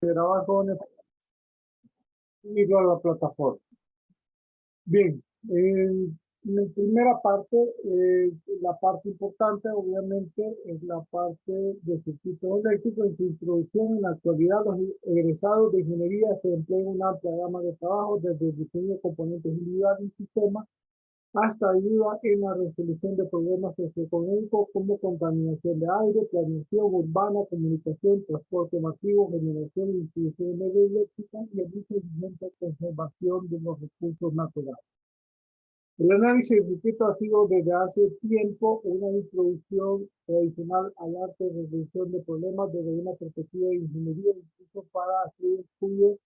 grabaciones y a la plataforma. Bien, en la primera parte, la parte importante obviamente es la parte de circuitos eléctricos. En su introducción, en la actualidad los egresados de ingeniería se emplean una amplia gama de trabajos, desde el diseño de componentes individuales y sistemas hasta ayuda en la resolución de problemas socioeconómicos como contaminación de aire, planeación urbana, comunicación, transporte masivo, generación y distribución de energía eléctrica y el uso eficiente de conservación de los recursos naturales. El análisis de circuitos ha sido desde hace tiempo una introducción tradicional al arte de resolución de problemas desde una perspectiva de ingeniería, incluso para aquellos cuyos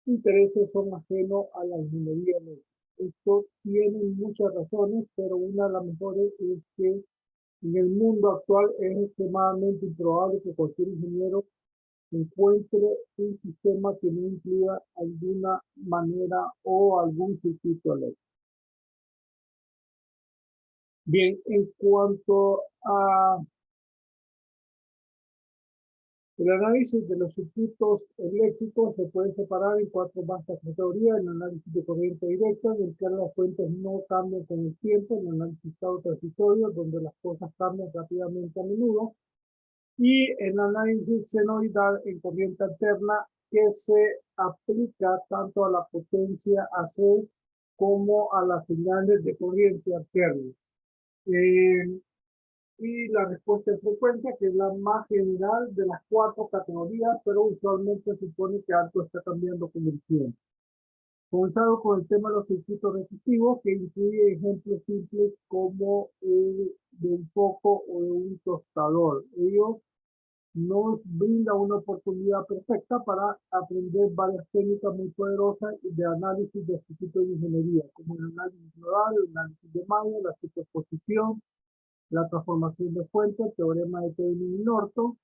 intereses son ajenos a la ingeniería eléctrica. Esto tiene muchas razones, pero una de las mejores es que en el mundo actual es extremadamente improbable que cualquier ingeniero encuentre un sistema que no incluya alguna manera o algún circuito eléctrico. Bien, en cuanto a el análisis de los circuitos eléctricos, se puede separar en cuatro vastas categorías: el análisis de corriente directa, en el que las fuentes no cambian con el tiempo; el análisis estado transitorio, donde las cosas cambian rápidamente a menudo; y el análisis senoidal en corriente alterna, que se aplica tanto a la potencia AC como a las señales de corriente alterna. Y la respuesta en frecuencia, que es la más general de las cuatro categorías, pero usualmente se supone que algo está cambiando con el tiempo. Comenzado con el tema de los circuitos resistivos, que incluye ejemplos simples como el de un foco o de un tostador. Ellos nos brinda una oportunidad perfecta para aprender varias técnicas muy poderosas de análisis de circuitos de ingeniería, como el análisis nodal, el análisis de Mayer, la superposición, la transformación de fuente, el teorema de Thevenin y Norton,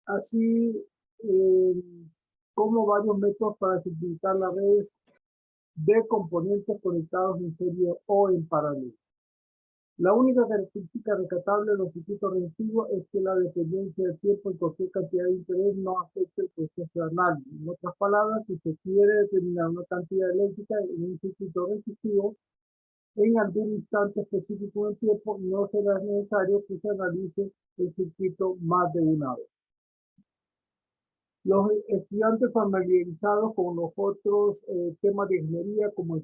así como varios métodos para simplificar las redes de componentes conectados en serie o en paralelo. La única característica rescatable de los circuitos resistivos es que la dependencia del tiempo en cualquier cantidad de interés no afecta el proceso de análisis. En otras palabras, si se quiere determinar una cantidad eléctrica en un circuito resistivo, en algún instante específico del tiempo, no será necesario que se analice el circuito más de una vez. Los estudiantes familiarizados con los otros temas de ingeniería, como el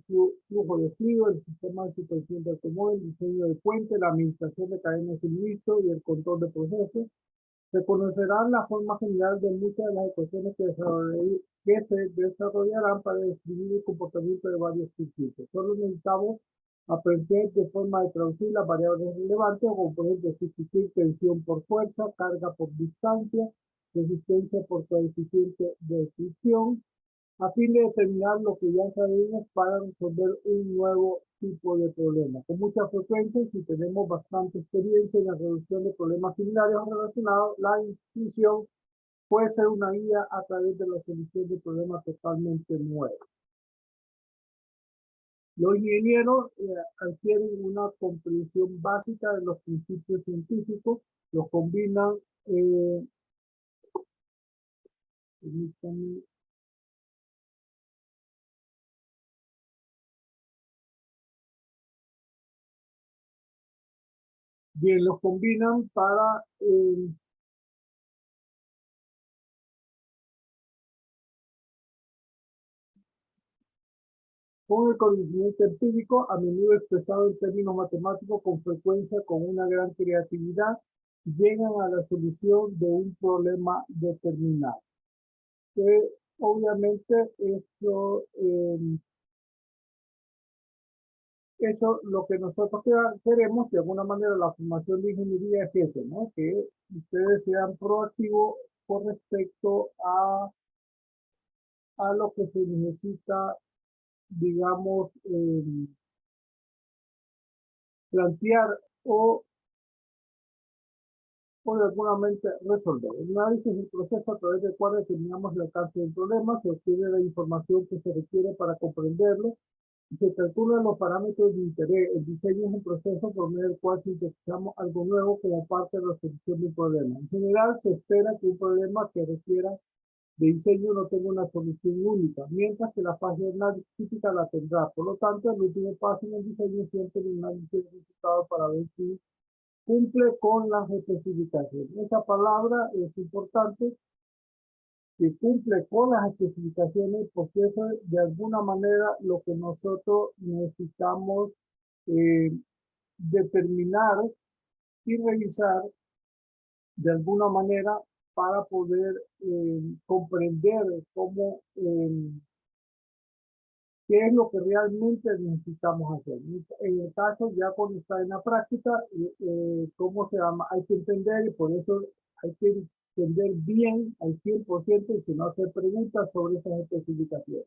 flujo de fluido, el sistema de supervisión de automóvil, el diseño de puente, la administración de cadenas de suministro y el control de procesos, reconocerán la forma general de muchas de las ecuaciones que se desarrollarán para describir el comportamiento de varios circuitos. Solo necesitamos aprender de forma de traducir las variables relevantes, como por ejemplo sustituir tensión por fuerza, carga por distancia, resistencia por coeficiente de fricción, a fin de determinar lo que ya sabemos para resolver un nuevo tipo de problema. Con mucha frecuencia, si tenemos bastante experiencia en la resolución de problemas similares o relacionados, la intuición puede ser una guía a través de la solución de problemas totalmente nuevos. Los ingenieros adquieren una comprensión básica de los principios científicos, los combinan bien, los combinan para con el conocimiento empírico, a menudo expresado en términos matemáticos, con frecuencia con una gran creatividad, llegan a la solución de un problema determinado. Obviamente eso lo que nosotros queremos, de alguna manera, la formación de ingeniería es eso, ¿no? Que ustedes sean proactivos con respecto a lo que se necesita, digamos, plantear o de alguna manera resolver. El análisis es un proceso a través del cual determinamos el alcance del problema, se obtiene la información que se requiere para comprenderlo Se calculan los parámetros de interés. El diseño es un proceso por medio del cual sintetizamos algo nuevo como parte de la solución de un problema. En general, se espera que un problema que requiera de diseño no tenga una solución única, mientras que la fase analítica la tendrá. Por lo tanto, el último paso en el diseño siempre es un análisis de resultados para ver si cumple con las especificaciones. Esa palabra es importante, que cumple con las especificaciones, porque eso es de alguna manera lo que nosotros necesitamos eh, determinar y revisar de alguna manera para poder comprender cómo, qué es lo que realmente necesitamos hacer. En el caso, ya cuando está en la práctica, ¿cómo se llama? Hay que entender y por eso hay que entender bien al 100% y si no hacer preguntas sobre esas especificaciones.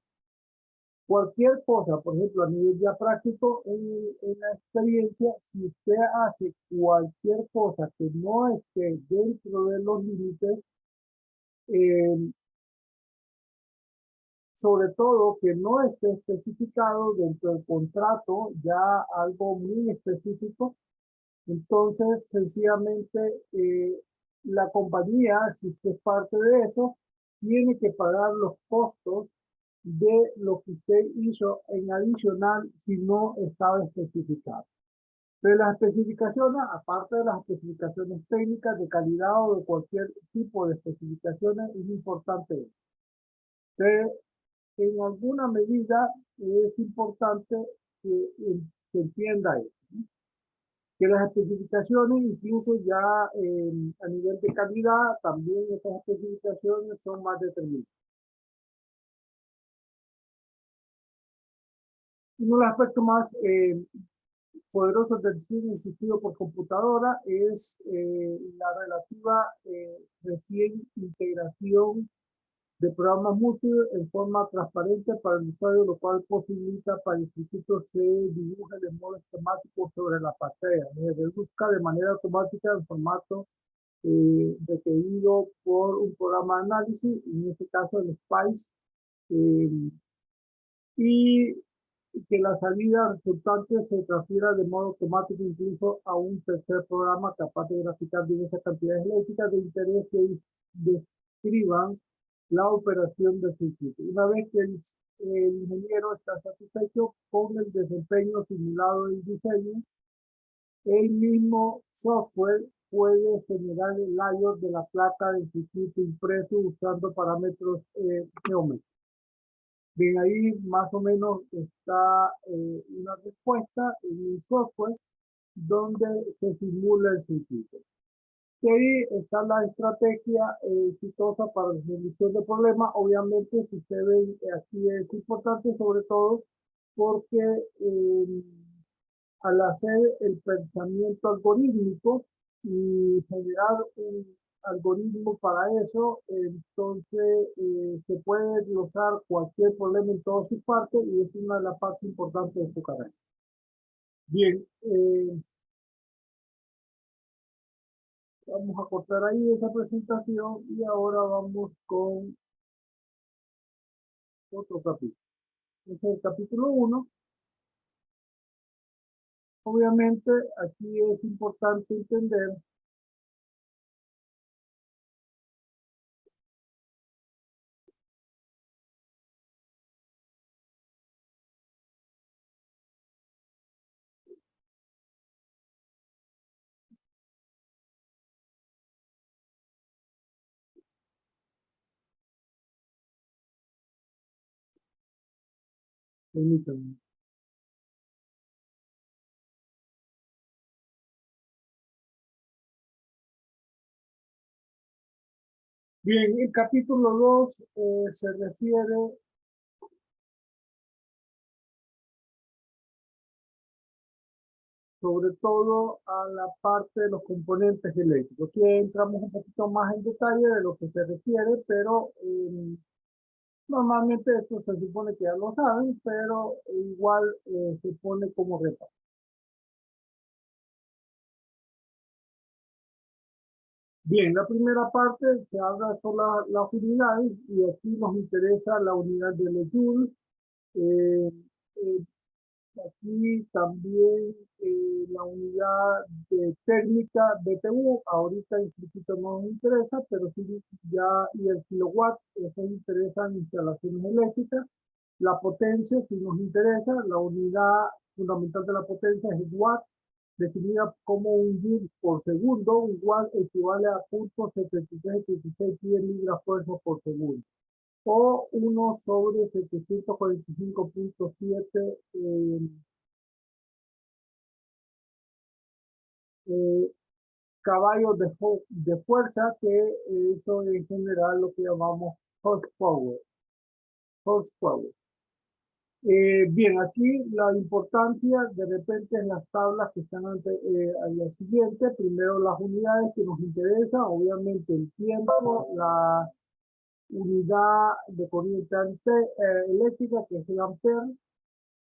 Cualquier cosa, por ejemplo, a nivel ya práctico, en la experiencia, si usted hace cualquier cosa que no esté dentro de los límites, eh, sobre todo que no esté especificado dentro del contrato, ya algo muy específico, entonces sencillamente la compañía, si usted es parte de eso, tiene que pagar los costos de lo que usted hizo en adicional si no estaba especificado. Pero las especificaciones, aparte de las especificaciones técnicas de calidad o de cualquier tipo de especificaciones, es importante que en alguna medida es importante que se entienda eso, ¿no? Que las especificaciones, incluso ya a nivel de calidad, también esas especificaciones son más determinantes. Uno de los aspectos más poderosos del diseño asistido por computadora es la relativa recién integración de programas múltiples en forma transparente para el usuario, lo cual posibilita para el instituto se dibuje de modo esquemático sobre la pantalla, se reduzca de manera automática en formato requerido por un programa de análisis, en este caso el SPICE, eh, y que la salida resultante se transfiera de modo automático incluso a un tercer programa capaz de graficar diversas cantidades eléctricas de interés que describan la operación del circuito. Una vez que el ingeniero está satisfecho con el desempeño simulado del diseño, el mismo software puede generar el layout de la placa del circuito impreso usando parámetros geométricos. Bien, ahí más o menos está una respuesta en un software donde se simula el circuito. Y ahí está la estrategia exitosa para la resolución de problemas. Obviamente, si ustedes ven, aquí es importante sobre todo porque al hacer el pensamiento algorítmico y generar un algoritmo para eso, entonces se puede desglosar cualquier problema en todas sus partes y es una de las partes importantes de su carrera. Bien, vamos a cortar ahí esa presentación y ahora vamos con otro capítulo. Este es el capítulo 1. Obviamente, aquí es importante entender permítanme. Bien, el capítulo 2 se refiere sobre todo a la parte de los componentes eléctricos. Aquí entramos un poquito más en detalle de lo que se refiere, pero normalmente esto se supone que ya lo saben, pero igual se pone como reto. Bien, la primera parte se habla sobre las unidades y aquí nos interesa la unidad de los joules. Eh, Aquí también la unidad de técnica BTU, ahorita en principio no nos interesa, pero sí ya, y el kilowatt, eso interesa en instalaciones eléctricas. La potencia, si nos interesa, la unidad fundamental de la potencia es watt, definida como un joule por segundo. Un watt equivale a 0.7376 pies libras fuerza por segundo. O 1 sobre 745.7 eh, caballos de fuerza, que eso en general lo que llamamos horsepower. Horsepower. Bien, aquí la importancia de repente en las tablas que están a la siguiente, primero las unidades que nos interesan, obviamente el tiempo, la unidad de corriente eléctrica, que es el ampere,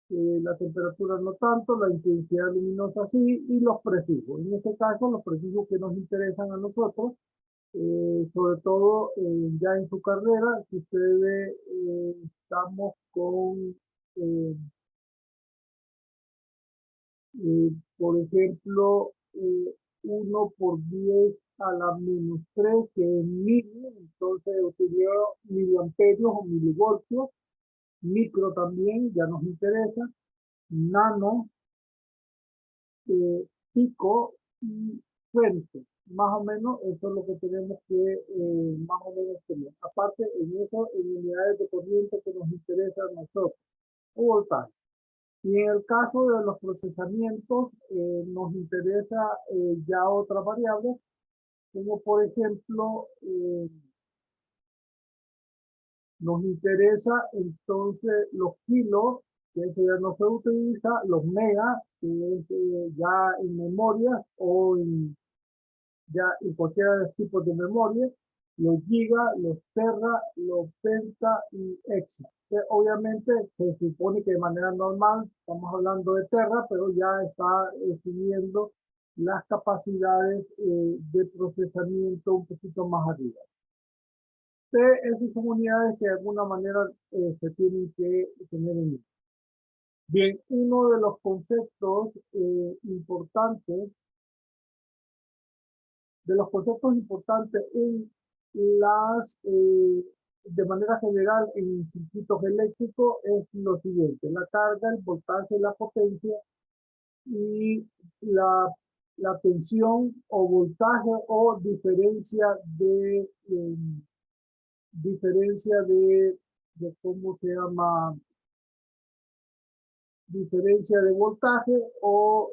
la temperatura no tanto, la intensidad luminosa sí, y los prefijos. En este caso, los prefijos que nos interesan a nosotros, sobre todo ya en su carrera, si usted ve, estamos con, eh, por ejemplo, 1 por 10 a la menos 3, que es mil, entonces utilizo miliamperios o milivoltios. Micro también, ya nos interesa, nano, pico y fuente. Más o menos eso es lo que tenemos que más o menos tener. Aparte, en eso, en unidades de corriente que nos interesa a nosotros, o voltaje. Y en el caso de los procesamientos, nos interesa ya otras variables, como por ejemplo, nos interesa entonces los kilos, que eso ya no se utiliza, los megas, que es ya en memoria o ya en cualquiera de los tipos de memoria, los giga, los terra, los penta y hexa. Obviamente se supone que de manera normal estamos hablando de terra, pero ya está subiendo las capacidades de procesamiento un poquito más arriba. Esas son unidades que de alguna manera se tienen que tener en mente. Bien, uno de los conceptos importantes, en de manera general en circuitos eléctricos es lo siguiente: la carga, el voltaje, la potencia y la, la tensión o voltaje o diferencia de cómo se llama, diferencia de voltaje o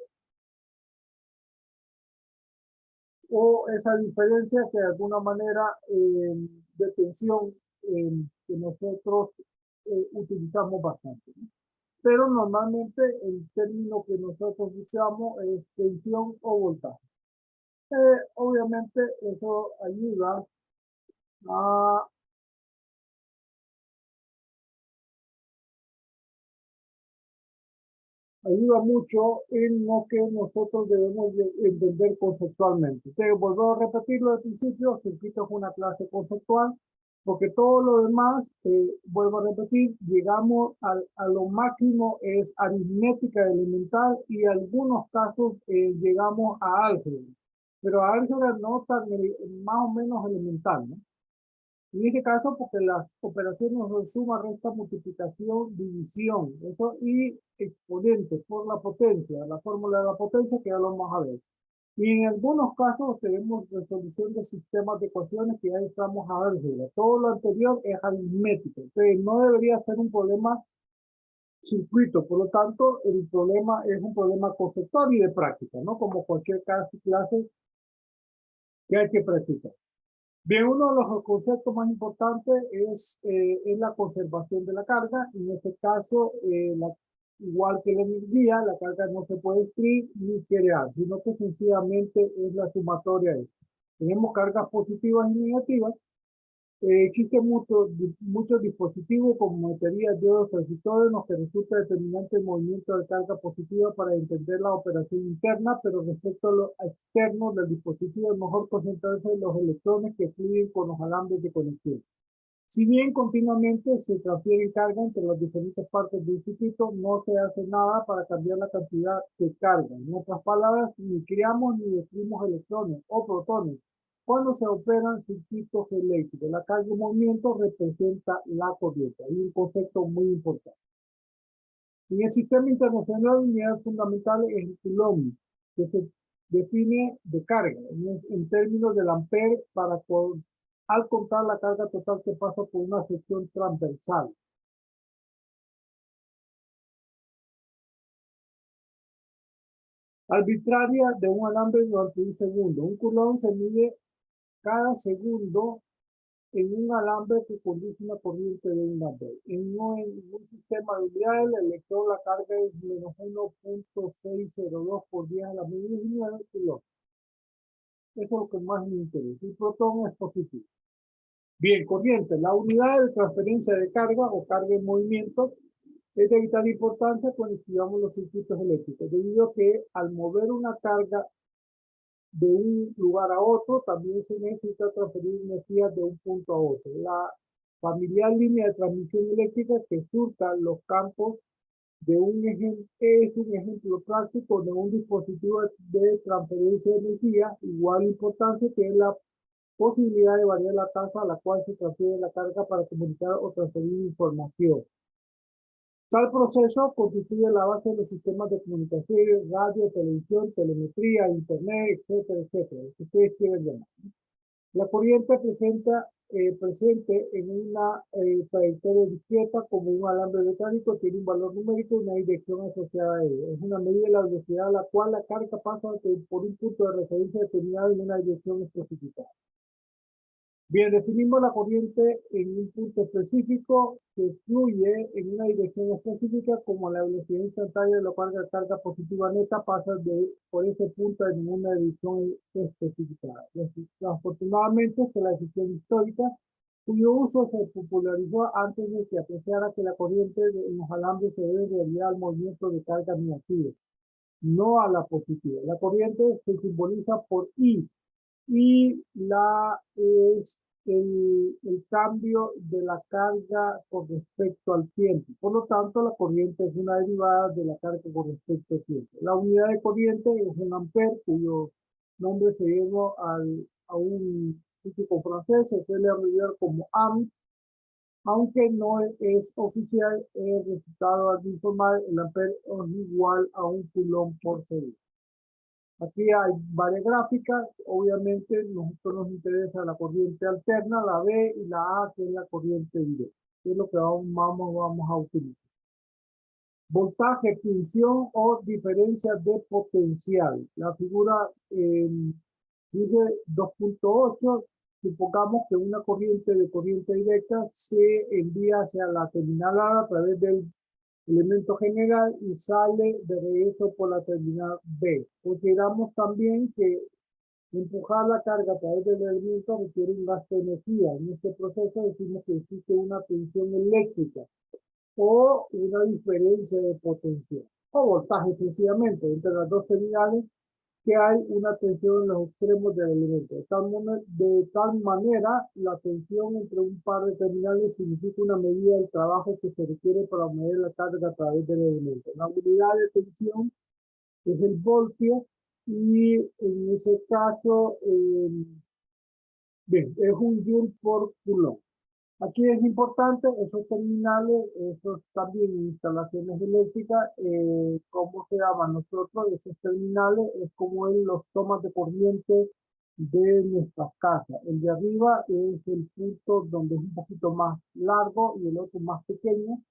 esa diferencia que de alguna manera de tensión que nosotros utilizamos bastante, ¿no? Pero normalmente el término que nosotros usamos es tensión o voltaje. Obviamente eso a ayuda mucho en lo que nosotros debemos entender conceptualmente. Entonces, vuelvo a repetirlo al principio: circuito es una clase conceptual, porque todo lo demás, vuelvo a repetir, llegamos a lo máximo es aritmética elemental, y en algunos casos llegamos a álgebra, pero a álgebra no tan más o menos elemental, ¿no? En ese caso, porque las operaciones son suma, resta, multiplicación, división, eso, y exponentes por la potencia, la fórmula de la potencia, que ya lo vamos a ver. Y en algunos casos tenemos resolución de sistemas de ecuaciones, que ya estamos a álgebra. Todo lo anterior es aritmético, entonces no debería ser un problema circuito. Por lo tanto, el problema es un problema conceptual y de práctica, ¿no? Como cualquier clase que hay que practicar. Bien, uno de los conceptos más importantes es la conservación de la carga. En este caso, igual que la energía, la carga no se puede destruir ni crear, sino que sencillamente es la sumatoria de esto. Tenemos cargas positivas y negativas. Existen muchos dispositivos como baterías, diodos, transistores, los que resulta determinante el movimiento de carga positiva para entender la operación interna, pero respecto a lo externo del dispositivo es mejor concentrarse en los electrones que fluyen con los alambres de conexión. Si bien continuamente se transfiere carga entre las diferentes partes del circuito, no se hace nada para cambiar la cantidad de carga. En otras palabras, ni creamos ni destruimos electrones o protones cuando se operan circuitos eléctricos. La carga en movimiento representa la corriente. Hay un concepto muy importante. En el sistema internacional, la unidad fundamental es el coulomb, que se define de carga en términos del ampere al contar la carga total que pasa por una sección transversal. Arbitraria de un alambre durante un segundo. Un coulomb se mide cada segundo en un alambre que conduce una corriente de un ampere. En un sistema de unidades, el electrón, la carga es menos 1.602 por 10 a la menos 19 kilos. Eso es lo que más me interesa. El protón es positivo. Bien, corriente. La unidad de transferencia de carga o carga en movimiento es de vital importancia cuando estudiamos los circuitos eléctricos, debido a que al mover una carga de un lugar a otro, también se necesita transferir energía de un punto a otro. La familiar línea de transmisión eléctrica que surca los campos de un ejemplo, es un ejemplo práctico de un dispositivo de transferencia de energía igual importante que es la posibilidad de variar la tasa a la cual se transfiere la carga para comunicar o transferir información. Tal proceso constituye la base de los sistemas de comunicación, radio, televisión, telemetría, internet, etcétera, etcétera, que ustedes quieren llamar. La corriente presente en una trayectoria discreta como un alambre mecánico tiene un valor numérico y una dirección asociada a ello. Es una medida de la velocidad a la cual la carga pasa por un punto de referencia determinado en una dirección específica. Bien, definimos la corriente en un punto específico que fluye en una dirección específica como la velocidad instantánea de la cual la carga positiva neta pasa por ese punto en una dirección especificada. Afortunadamente, es la decisión histórica cuyo uso se popularizó antes de que apreciara que la corriente en los alambres se debe en realidad al movimiento de cargas negativas, no a la positiva. La corriente se simboliza por I, y es el cambio de la carga con respecto al tiempo. Por lo tanto, la corriente es una derivada de la carga con respecto al tiempo. La unidad de corriente es un ampere, cuyo nombre se lleva a un físico francés, se suele abreviar como AM, aunque no es oficial, el resultado al informar el ampere es igual a un coulomb por segundo. Aquí hay varias gráficas, obviamente nosotros nos interesa la corriente alterna, la B y la A, que es la corriente directa, que es lo que vamos a utilizar. Voltaje, función o diferencia de potencial. La figura dice 2.8, supongamos que una corriente de corriente directa se envía hacia la terminal A través del elemento general y sale de regreso por la terminal B. Consideramos también que empujar la carga a través del elemento requiere un gasto de energía. En este proceso decimos que existe una tensión eléctrica o una diferencia de potencial o voltaje sencillamente entre las dos terminales, que hay una tensión en los extremos del elemento. De tal manera, la tensión entre un par de terminales significa una medida del trabajo que se requiere para mover la carga a través del elemento. La unidad de tensión es el voltio y en ese caso, bien, es un joule por coulomb. Aquí es importante esos terminales, esos también instalaciones eléctricas, ¿cómo se llaman nosotros? Esos terminales es como en los tomas de corriente de nuestras casas. El de arriba es el punto donde es un poquito más largo y el otro más pequeño.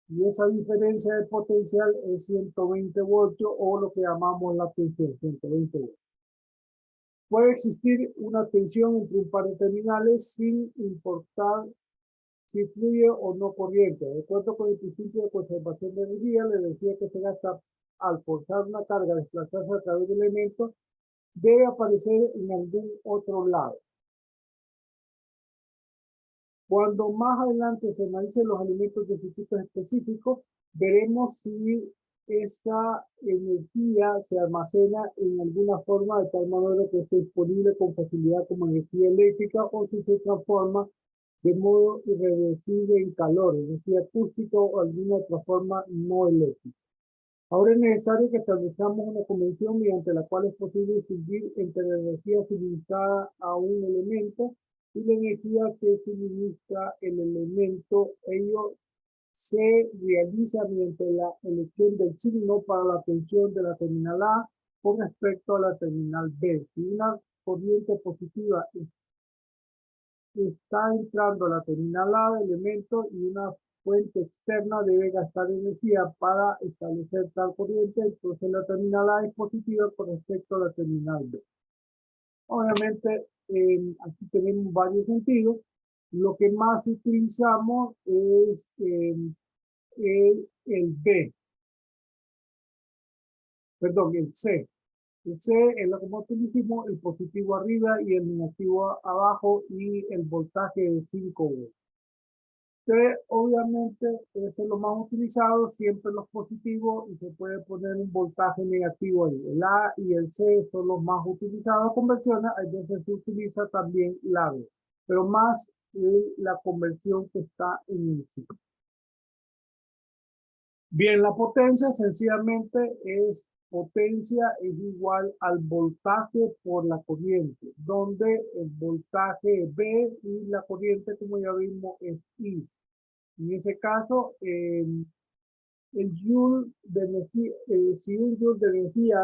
Y esa diferencia de potencial es 120 voltios o lo que llamamos la tensión, 120 voltios. Puede existir una tensión entre un par de terminales sin importar si fluye o no corriente. De acuerdo con el principio de conservación de energía, la energía que se gasta al forzar una carga a desplazarse a través del elemento debe aparecer en algún otro lado. Cuando más adelante se analicen los elementos de circuitos específicos, veremos si esa energía se almacena en alguna forma de tal manera que esté disponible con facilidad como energía eléctrica o si se transforma de modo irreversible en calor, es decir, acústico o alguna otra forma no eléctrica. Ahora es necesario que establezcamos una convención mediante la cual es posible distinguir entre la energía suministrada a un elemento y la energía que suministra el elemento. Ello se realiza mediante la elección del signo para la tensión de la terminal A con respecto a la terminal B. Si una corriente positiva está entrando a la terminal A de elemento y una fuente externa debe gastar energía para establecer tal corriente, entonces la terminal A es positiva con respecto a la terminal B. Obviamente, aquí tenemos varios sentidos. Lo que más utilizamos es el B, perdón, el C. El C es lo que más utilizamos, el positivo arriba y el negativo abajo y el voltaje de 5 volts. Obviamente, este es lo más utilizado, siempre los positivos, y se puede poner un voltaje negativo ahí. El A y el C son los más utilizados conversiones, a veces se utiliza también la B, pero más la conversión que está en el C. Bien, la potencia sencillamente es potencia es igual al voltaje por la corriente, donde el voltaje B y la corriente, como ya vimos, es I. En ese caso, el joule de energía, si un joule de energía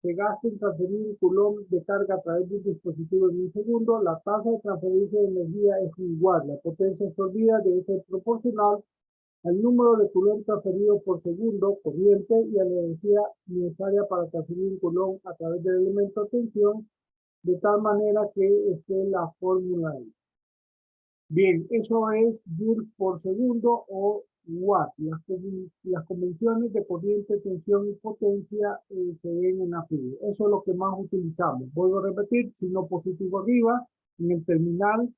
se gasta en transferir un coulomb de carga a través de un dispositivo en un segundo, la tasa de transferencia de energía es igual. La potencia absorbida debe ser proporcional al número de coulomb transferido por segundo, corriente, y a la energía necesaria para transferir un coulomb a través del elemento de tensión, de tal manera que esté la fórmula ahí. Bien, eso es Joule por segundo o Watt. Las convenciones de corriente, tensión y potencia se ven en la figura. Eso es lo que más utilizamos. Vuelvo a repetir, signo positivo arriba, en el terminal,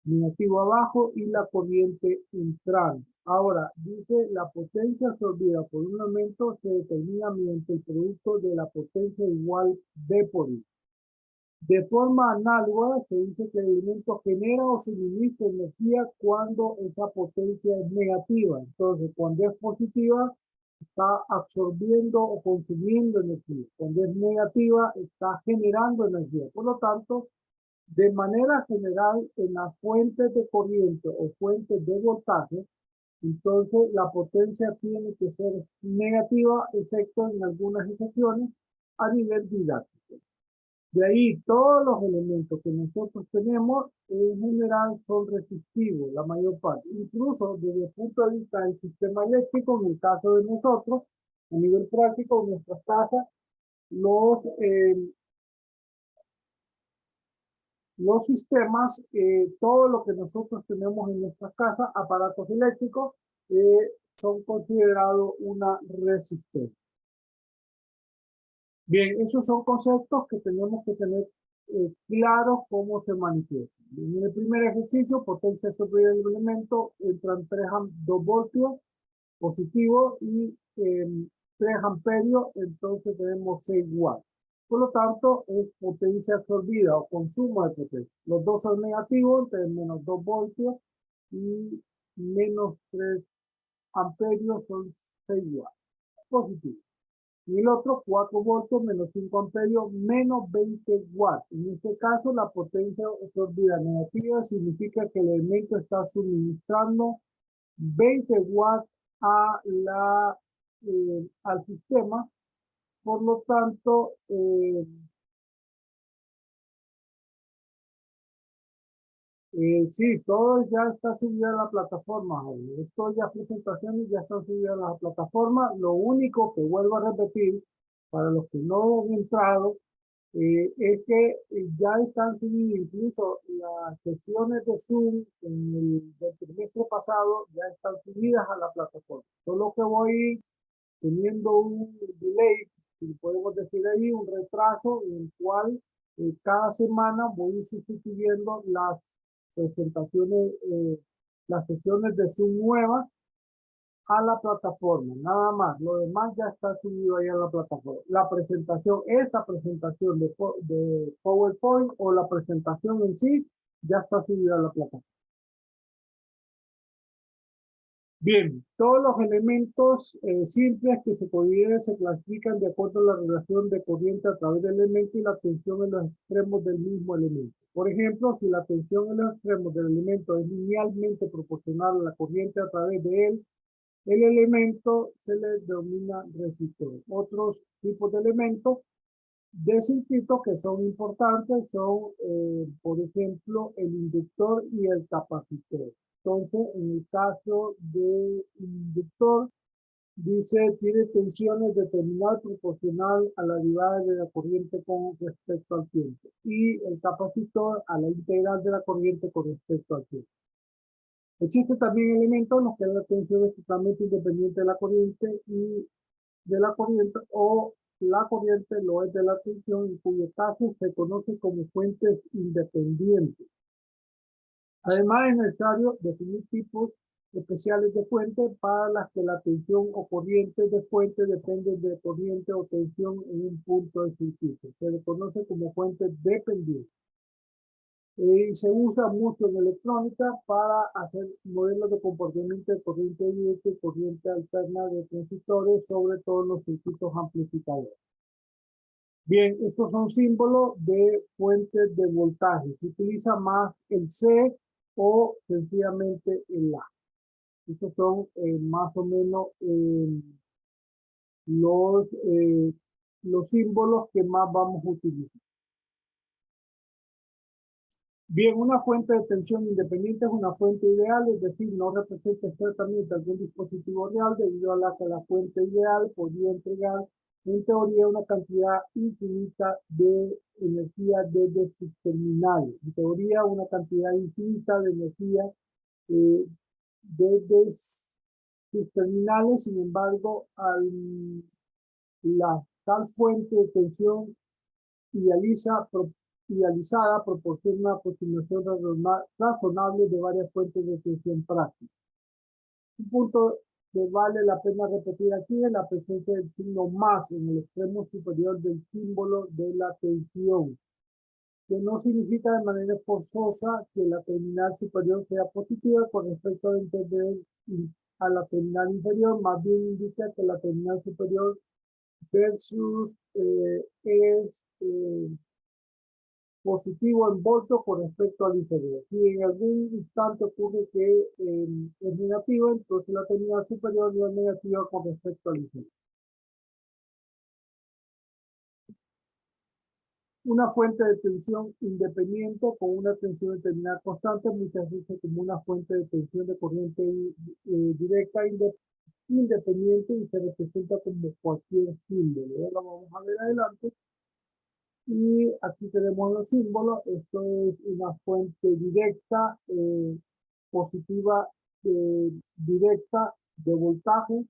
negativo abajo y la corriente entrante. Ahora, dice la potencia absorbida por un elemento se determina mediante el producto de la potencia igual D por I. De forma análoga, se dice que el elemento genera o suministra energía cuando esa potencia es negativa. Entonces, cuando es positiva, está absorbiendo o consumiendo energía. Cuando es negativa, está generando energía. Por lo tanto, de manera general, en las fuentes de corriente o fuentes de voltaje, entonces la potencia tiene que ser negativa, excepto en algunas excepciones a nivel didáctico. De ahí todos los elementos que nosotros tenemos en general son resistivos, la mayor parte. Incluso desde el punto de vista del sistema eléctrico, en el caso de nosotros, a nivel práctico, en nuestras casas, los sistemas, todo lo que nosotros tenemos en nuestras casas, aparatos eléctricos, son considerados una resistencia. Bien, esos son conceptos que tenemos que tener claros cómo se manifiestan. En el primer ejercicio, potencia absorbida del elemento, entran 2 voltios positivos y 3 amperios, entonces tenemos 6 watts. Por lo tanto, es potencia absorbida o consumo de potencia. Los dos son negativos, entonces menos 2 voltios y menos 3 amperios son 6 watts. Positivo. Y el otro 4 voltios menos 5 amperios menos 20 watts. En este caso, la potencia absorbida negativa significa que el elemento está suministrando 20 watts al sistema. Por lo tanto, sí, todo ya está subido a la plataforma. Esto ya presentaciones ya están subidas a la plataforma. Lo único que vuelvo a repetir, para los que no han entrado, es que ya están subidas incluso las sesiones de Zoom del trimestre pasado, ya están subidas a la plataforma. Solo que voy teniendo un delay, si podemos decir ahí, un retraso en el cual cada semana voy sustituyendo las presentaciones, las sesiones de Zoom nuevas a la plataforma, nada más. Lo demás ya está subido ahí a la plataforma. La presentación, esta presentación de PowerPoint o la presentación en sí, ya está subida a la plataforma. Bien, todos los elementos simples que se consideran se clasifican de acuerdo a la relación de corriente a través del elemento y la tensión en los extremos del mismo elemento. Por ejemplo, si la tensión en los extremos del elemento es linealmente proporcional a la corriente a través de él, el elemento se le denomina resistor. Otros tipos de elementos de circuito que son importantes son, por ejemplo, el inductor y el capacitor. Entonces, en el caso del inductor, dice, tiene tensiones de terminal proporcional a la derivada de la corriente con respecto al tiempo. Y el capacitor a la integral de la corriente con respecto al tiempo. Existen también elementos en los que la tensión es totalmente independiente de la corriente y de la corriente o la corriente lo es de la tensión, en cuyo caso se conoce como fuentes independientes. Además, es necesario definir tipos especiales de fuentes para las que la tensión o corriente de fuente dependen de corriente o tensión en un punto del circuito. Se le conoce como fuentes dependientes. Y se usa mucho en electrónica para hacer modelos de comportamiento de corriente directa y corriente alterna de transistores, sobre todo en los circuitos amplificadores. Bien, estos son símbolos de fuentes de voltaje. Se utiliza más el C o sencillamente el A. Estos son más o menos los símbolos que más vamos a utilizar. Bien, una fuente de tensión independiente es una fuente ideal, es decir, no representa exactamente algún dispositivo real, debido a la que la fuente ideal podría entregar, en teoría, una cantidad infinita de energía desde sus terminales. En teoría, una cantidad infinita de energía desde sus terminales. Sin embargo, la tal fuente de tensión idealizada proporciona una aproximación razonable de varias fuentes de tensión práctica. Un punto que vale la pena repetir aquí es la presencia del signo más en el extremo superior del símbolo de la tensión, que no significa de manera forzosa que la terminal superior sea positiva con respecto a entender a la terminal inferior, más bien indica que la terminal superior versus es positivo en volto con respecto al inferior. Si en algún instante ocurre que es negativo, entonces la terminal superior no es negativa con respecto al inferior. Una fuente de tensión independiente con una tensión determinada constante, muchas veces como una fuente de tensión de corriente directa independiente y se representa como cualquier símbolo. Ya lo vamos a ver adelante. Y aquí tenemos los símbolos. Esto es una fuente directa, positiva, directa de voltaje.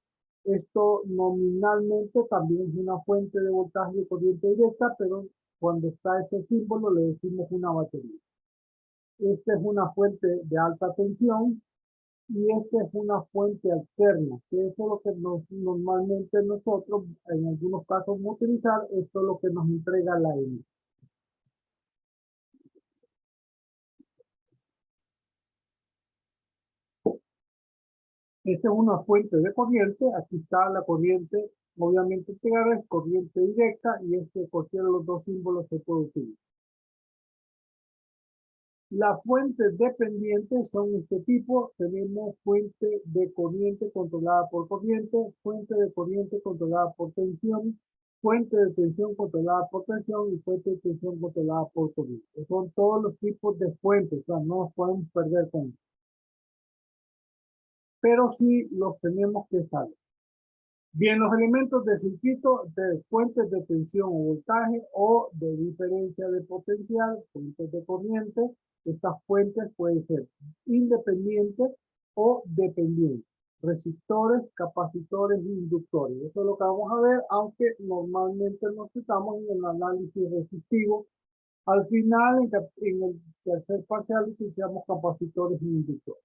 Esto nominalmente también es una fuente de voltaje de corriente directa, pero cuando está este símbolo le decimos una batería. Esta es una fuente de alta tensión y esta es una fuente alterna, que eso es lo que normalmente nosotros en algunos casos vamos a utilizar. Esto es lo que nos entrega la energía. Esta es una fuente de corriente. Aquí está la corriente, obviamente pegada, es corriente directa, y cualquiera de los dos símbolos se puede utilizar. Las fuentes dependientes son este tipo. Tenemos fuente de corriente controlada por corriente, fuente de corriente controlada por tensión, fuente de tensión controlada por tensión y fuente de tensión controlada por corriente. Son todos los tipos de fuentes, o sea, no nos podemos perder con eso. Pero sí los tenemos que saber. Bien, los elementos de circuito de fuentes de tensión o voltaje o de diferencia de potencial, fuentes de corriente. Estas fuentes pueden ser independientes o dependientes, resistores, capacitores e inductores. Eso es lo que vamos a ver, aunque normalmente nos citamos en el análisis resistivo. Al final, en el tercer parcial, utilizamos capacitores e inductores.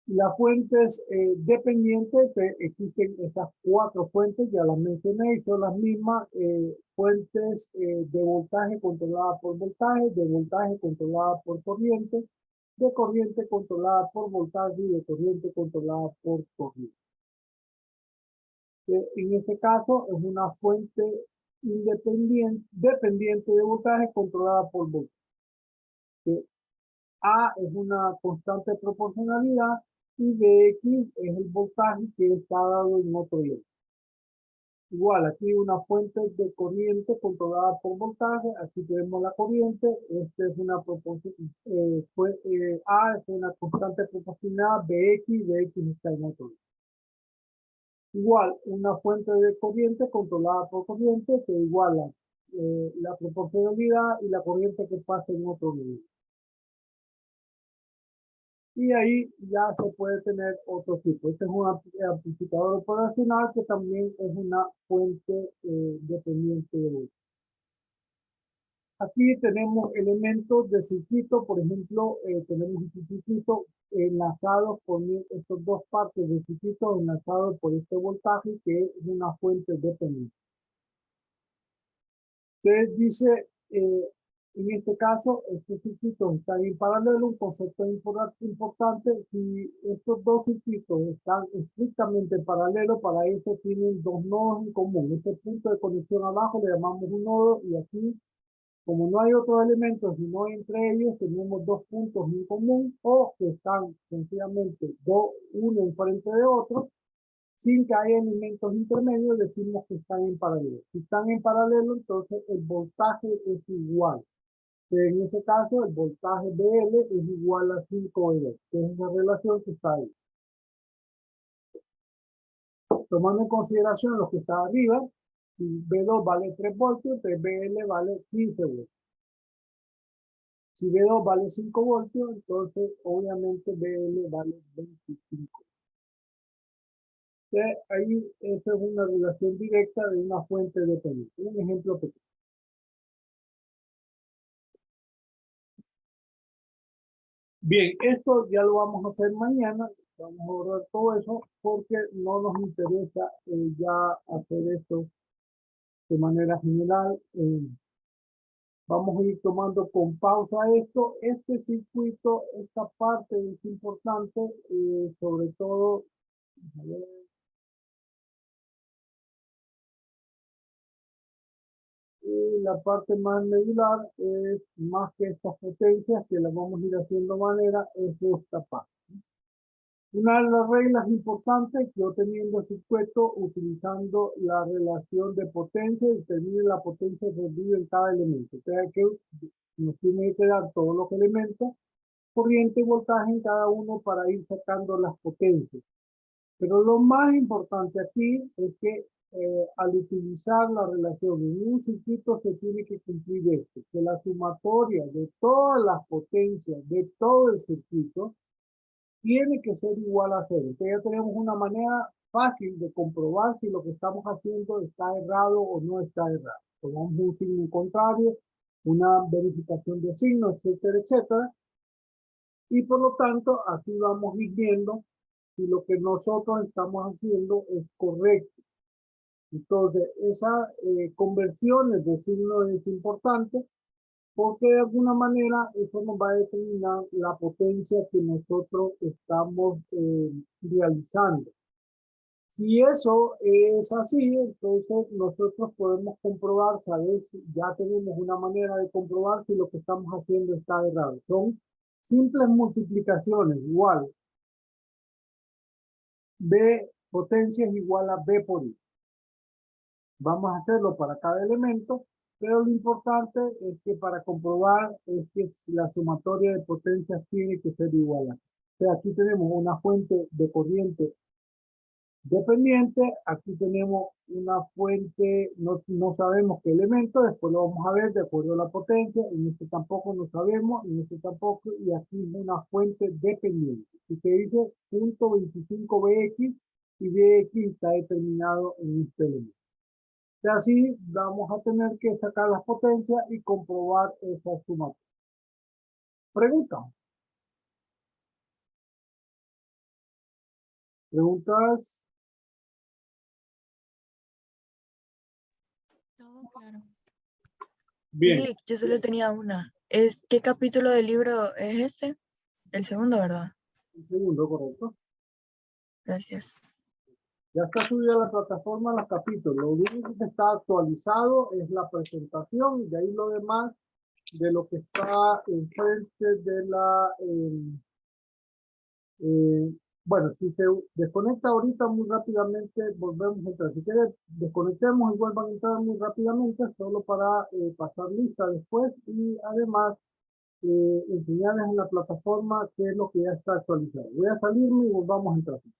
Las fuentes dependientes, existen esas cuatro fuentes, ya las mencioné, y son las mismas fuentes de voltaje controlada por voltaje, de voltaje controlada por corriente, de corriente controlada por voltaje y de corriente controlada por corriente. En este caso es una fuente dependiente de voltaje controlada por voltaje. A es una constante de proporcionalidad y Bx es el voltaje que está dado en otro lado. Igual, aquí una fuente de corriente controlada por voltaje, aquí tenemos la corriente, este es una proporción, A es una constante proporcional, Bx está en otro lado. Igual, una fuente de corriente controlada por corriente que iguala la proporcionalidad y la corriente que pasa en otro nivel. Y ahí ya se puede tener otro tipo. Este es un amplificador operacional que también es una fuente dependiente de voltaje. Aquí tenemos elementos de circuito, por ejemplo, tenemos un circuito enlazado con estas dos partes del circuito enlazados por este voltaje que es una fuente dependiente. Entonces dice, en este caso, estos circuitos están en paralelo, un concepto importante, si estos dos circuitos están estrictamente en paralelo, para eso tienen dos nodos en común. Este punto de conexión abajo le llamamos un nodo y aquí, como no hay otros elementos, sino entre ellos tenemos dos puntos en común o que están sencillamente uno enfrente de otro, sin que haya elementos intermedios, decimos que están en paralelo. Si están en paralelo, entonces el voltaje es igual. En ese caso, el voltaje BL es igual a 5V, que es esa relación que está ahí. Tomando en consideración lo que está arriba, si B2 vale 3 voltios, entonces BL vale 15 voltios. Si B2 vale 5 voltios, entonces obviamente BL vale 25. Ahí esa es una relación directa de una fuente dependiente. Un ejemplo pequeño. Bien, esto ya lo vamos a hacer mañana. Vamos a borrar todo eso porque no nos interesa ya hacer esto de manera general. Vamos a ir tomando con pausa esto. Este circuito, esta parte es importante, sobre todo, a ver, la parte más medular es más que estas potencias que las vamos a ir haciendo de manera, es esta parte. Una de las reglas importantes, yo teniendo circuito utilizando la relación de potencia, determine la potencia servida en cada elemento. O sea que nos tiene que dar todos los elementos, corriente y voltaje en cada uno para ir sacando las potencias. Pero lo más importante aquí es que al utilizar la relación en un circuito se tiene que cumplir esto, que la sumatoria de todas las potencias de todo el circuito tiene que ser igual a cero. Entonces ya tenemos una manera fácil de comprobar si lo que estamos haciendo está errado o no está errado. Tomamos un signo contrario, una verificación de signos, etcétera, etcétera. Y por lo tanto, así vamos a ir viendo si lo que nosotros estamos haciendo es correcto. Entonces, esas conversiones de signos es importante porque de alguna manera eso nos va a determinar la potencia que nosotros estamos realizando. Si eso es así, entonces nosotros podemos comprobar, saber si ya tenemos una manera de comprobar si lo que estamos haciendo está errado. Son simples multiplicaciones, igual. B potencia es igual a B por I. Vamos a hacerlo para cada elemento, pero lo importante es que para comprobar es que la sumatoria de potencias tiene que ser igual a. O sea, aquí tenemos una fuente de corriente dependiente, aquí tenemos una fuente, no sabemos qué elemento, después lo vamos a ver de acuerdo a la potencia, en este tampoco no sabemos, en este tampoco, y aquí es una fuente dependiente. Y se dice 0.25 Bx y Bx está determinado en este elemento. Y así vamos a tener que sacar las potencias y comprobar esa sumatoria. Pregunta. Preguntas. Todo claro. Bien. Sí, yo solo tenía una. ¿Qué capítulo del libro es este? El segundo, ¿verdad? El segundo, correcto. Gracias. Ya está subida a la plataforma los capítulos. Lo único que está actualizado es la presentación y de ahí lo demás de lo que está enfrente de la... bueno, si se desconecta ahorita muy rápidamente, volvemos a entrar. Si quiere, desconectemos y vuelvan a entrar muy rápidamente, solo para pasar lista después y además enseñarles en la plataforma qué es lo que ya está actualizado. Voy a salirme y volvamos a entrar.